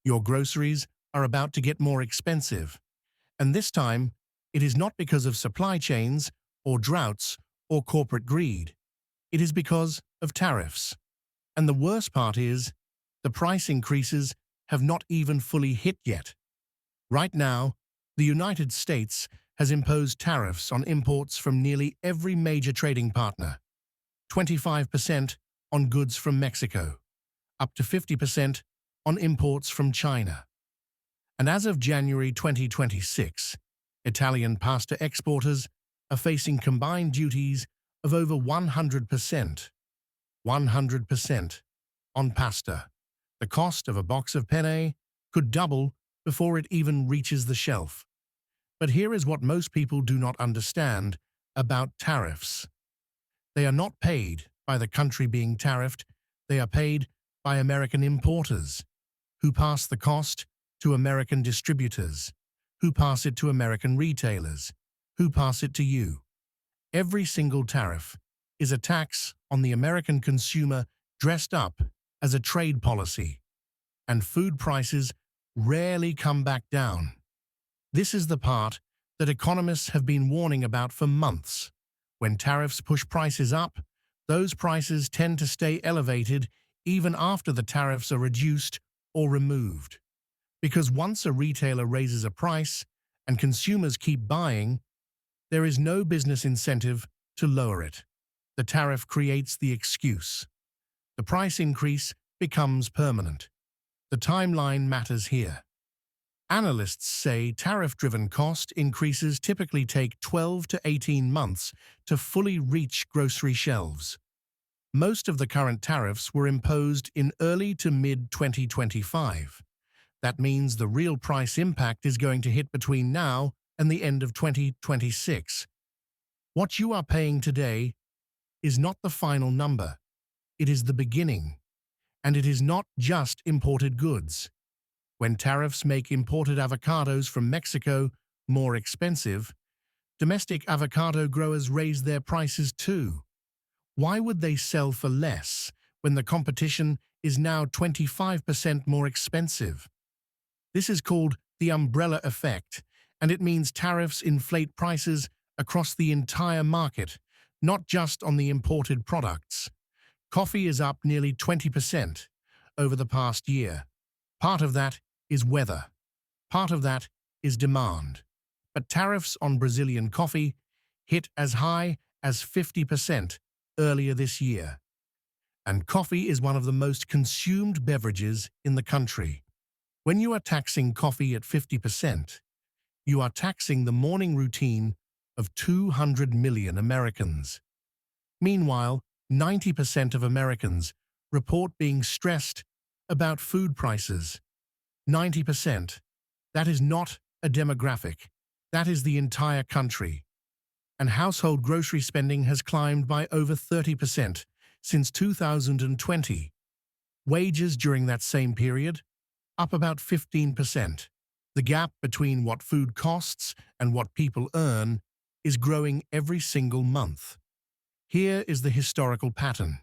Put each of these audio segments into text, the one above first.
Your groceries are about to get more expensive. And this time, it is not because of supply chains or droughts or corporate greed. It is because of tariffs. And the worst part is, the price increases have not even fully hit yet. Right now, the United States has imposed tariffs on imports from nearly every major trading partner. 25% on goods from Mexico, up to 50% on imports from China. And as of January 2026, Italian pasta exporters are facing combined duties of over 100%. 100% on pasta. The cost of a box of penne could double before it even reaches the shelf. But here is what most people do not understand about tariffs. They are not paid by the country being tariffed, they are paid by American importers, who pass the cost to American distributors, who pass it to American retailers, who pass it to you. Every single tariff is a tax on the American consumer dressed up as a trade policy, and food prices rarely come back down. This is the part that economists have been warning about for months. When tariffs push prices up, those prices tend to stay elevated even after the tariffs are reduced or removed. Because once a retailer raises a price and consumers keep buying, there is no business incentive to lower it. The tariff creates the excuse. The price increase becomes permanent. The timeline matters here. Analysts say tariff-driven cost increases typically take 12 to 18 months to fully reach grocery shelves. Most of the current tariffs were imposed in early to mid-2025. That means the real price impact is going to hit between now and the end of 2026. What you are paying today is not the final number. It is the beginning. And it is not just imported goods. When tariffs make imported avocados from Mexico more expensive, domestic avocado growers raise their prices too. Why would they sell for less when the competition is now 25% more expensive? This is called the umbrella effect, and it means tariffs inflate prices across the entire market, not just on the imported products. Coffee is up nearly 20% over the past year. Part of that is weather. Part of that is demand. But tariffs on Brazilian coffee hit as high as 50% earlier this year. And coffee is one of the most consumed beverages in the country. When you are taxing coffee at 50%, you are taxing the morning routine of 200 million Americans. Meanwhile, 90% of Americans report being stressed about food prices. 90%. That is not a demographic. That is the entire country. And household grocery spending has climbed by over 30% since 2020. Wages during that same period, up about 15%. The gap between what food costs and what people earn is growing every single month. Here is the historical pattern.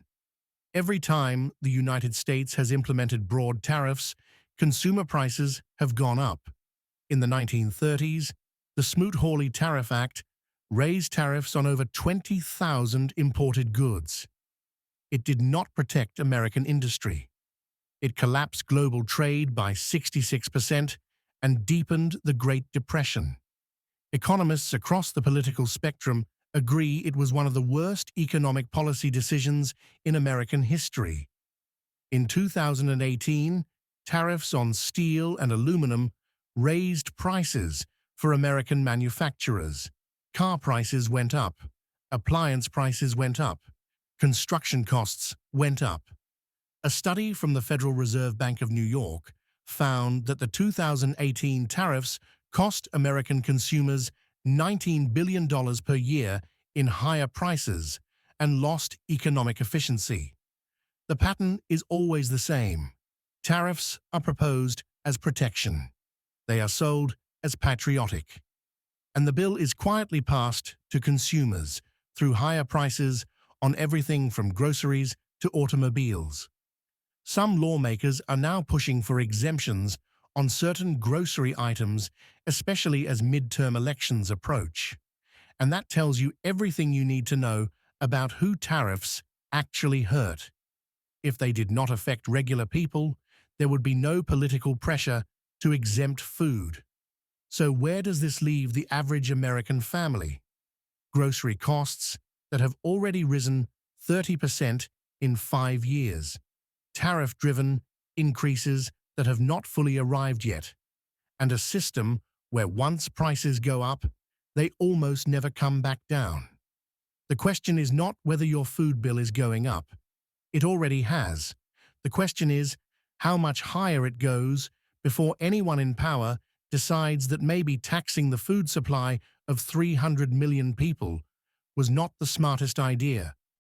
Every time the United States has implemented broad tariffs, consumer prices have gone up. In the 1930s, the Smoot-Hawley Tariff Act raised tariffs on over 20,000 imported goods. It did not protect American industry. It collapsed global trade by 66% and deepened the Great Depression. Economists across the political spectrum agree it was one of the worst economic policy decisions in American history. In 2018, tariffs on steel and aluminum raised prices for American manufacturers. Car prices went up, appliance prices went up, construction costs went up. A study from the Federal Reserve Bank of New York found that the 2018 tariffs cost American consumers $19 billion per year in higher prices and lost economic efficiency. The pattern is always the same. Tariffs are proposed as protection. They are sold as patriotic. And the bill is quietly passed to consumers through higher prices on everything from groceries to automobiles. Some lawmakers are now pushing for exemptions on certain grocery items, especially as midterm elections approach. And that tells you everything you need to know about who tariffs actually hurt. If they did not affect regular people, there would be no political pressure to exempt food. So where does this leave the average American family? Grocery costs that have already risen 30% in 5 years. Tariff-driven increases that have not fully arrived yet. And a system where once prices go up, they almost never come back down. The question is not whether your food bill is going up. It already has. The question is how much higher it goes before anyone in power decides that maybe taxing the food supply of 300 million people was not the smartest idea.